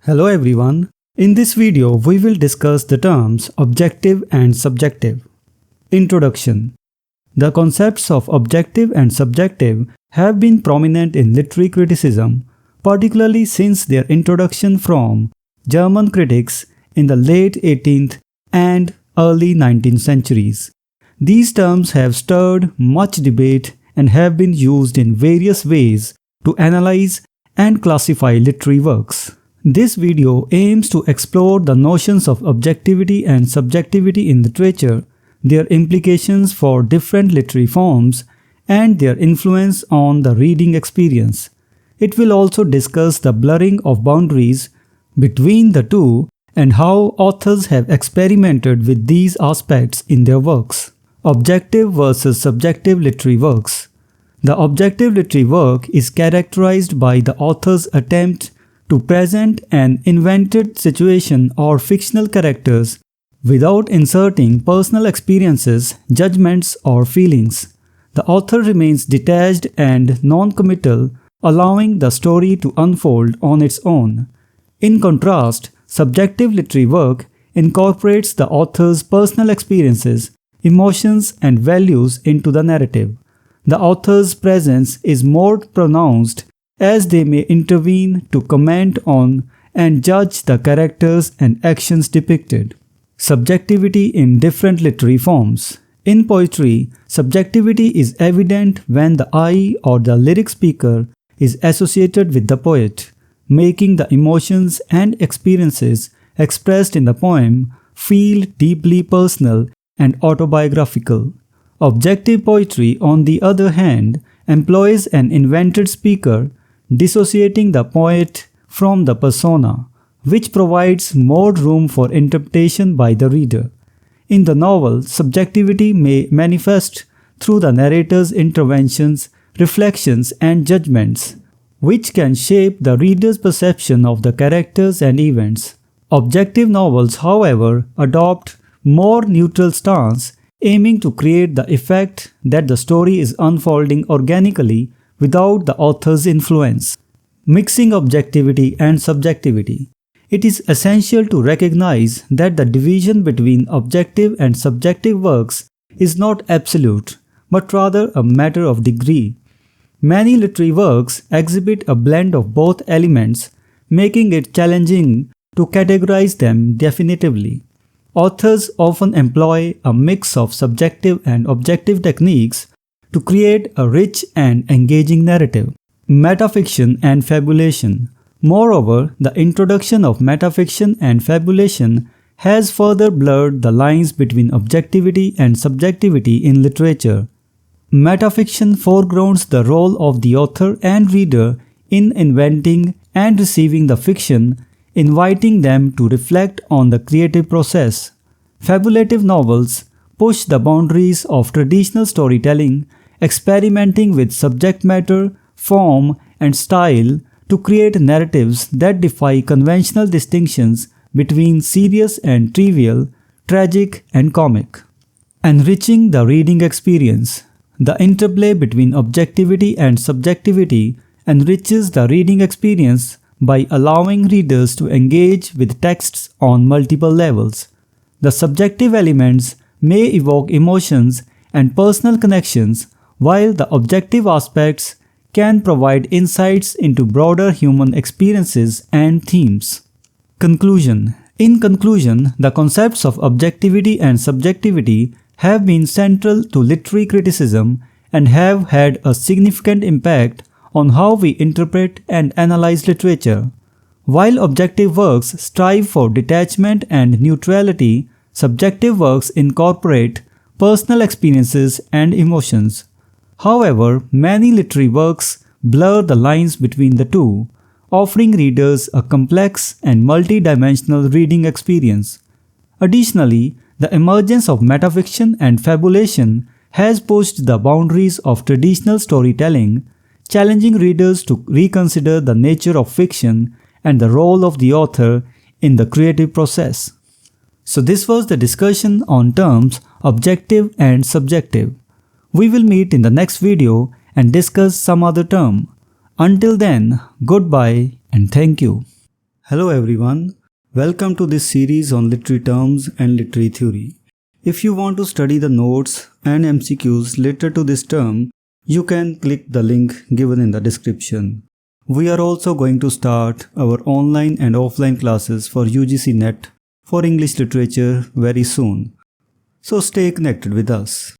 Hello everyone. In this video, we will discuss the terms objective and subjective. Introduction. The concepts of objective and subjective have been prominent in literary criticism, particularly since their introduction from German critics in the late 18th and early 19th centuries. These terms have stirred much debate and have been used in various ways to analyze and classify literary works. This video aims to explore the notions of objectivity and subjectivity in literature, their implications for different literary forms, and their influence on the reading experience. It will also discuss the blurring of boundaries between the two and how authors have experimented with these aspects in their works. Objective versus subjective literary works. The objective literary work is characterized by the author's attempt to present an invented situation or fictional characters without inserting personal experiences, judgments, or feelings. The author remains detached and non-committal, allowing the story to unfold on its own. In contrast, subjective literary work incorporates the author's personal experiences, emotions, and values into the narrative. The author's presence is more pronounced as they may intervene to comment on and judge the characters and actions depicted. Subjectivity in different literary forms. In poetry, subjectivity is evident when the I or the lyric speaker is associated with the poet, making the emotions and experiences expressed in the poem feel deeply personal and autobiographical. Objective poetry, on the other hand, employs an invented speaker, dissociating the poet from the persona, which provides more room for interpretation by the reader. In the novel, subjectivity may manifest through the narrator's interventions, reflections, and judgments, which can shape the reader's perception of the characters and events. Objective novels, however, adopt more neutral stance, aiming to create the effect that the story is unfolding organically without the author's influence. Mixing objectivity and subjectivity. It is essential to recognize that the division between objective and subjective works is not absolute, but rather a matter of degree. Many literary works exhibit a blend of both elements, making it challenging to categorize them definitively. Authors often employ a mix of subjective and objective techniques to create a rich and engaging narrative. Metafiction and fabulation. Moreover, the introduction of metafiction and fabulation has further blurred the lines between objectivity and subjectivity in literature. Metafiction foregrounds the role of the author and reader in inventing and receiving the fiction, inviting them to reflect on the creative process. Fabulative novels push the boundaries of traditional storytelling, experimenting with subject matter, form, and style to create narratives that defy conventional distinctions between serious and trivial, tragic and comic. Enriching the reading experience. The interplay between objectivity and subjectivity enriches the reading experience by allowing readers to engage with texts on multiple levels. The subjective elements may evoke emotions and personal connections, while the objective aspects can provide insights into broader human experiences and themes. Conclusion. In conclusion, the concepts of objectivity and subjectivity have been central to literary criticism and have had a significant impact on how we interpret and analyze literature. While objective works strive for detachment and neutrality, subjective works incorporate personal experiences and emotions. However, many literary works blur the lines between the two, offering readers a complex and multi-dimensional reading experience. Additionally, the emergence of metafiction and fabulation has pushed the boundaries of traditional storytelling, challenging readers to reconsider the nature of fiction and the role of the author in the creative process. So this was the discussion on terms objective and subjective. We will meet in the next video and discuss some other term. Until then, goodbye and thank you. Hello everyone, welcome to this series on literary terms and literary theory. If you want to study the notes and MCQs related to this term, you can click the link given in the description. We are also going to start our online and offline classes for UGC NET for English literature very soon. So stay connected with us.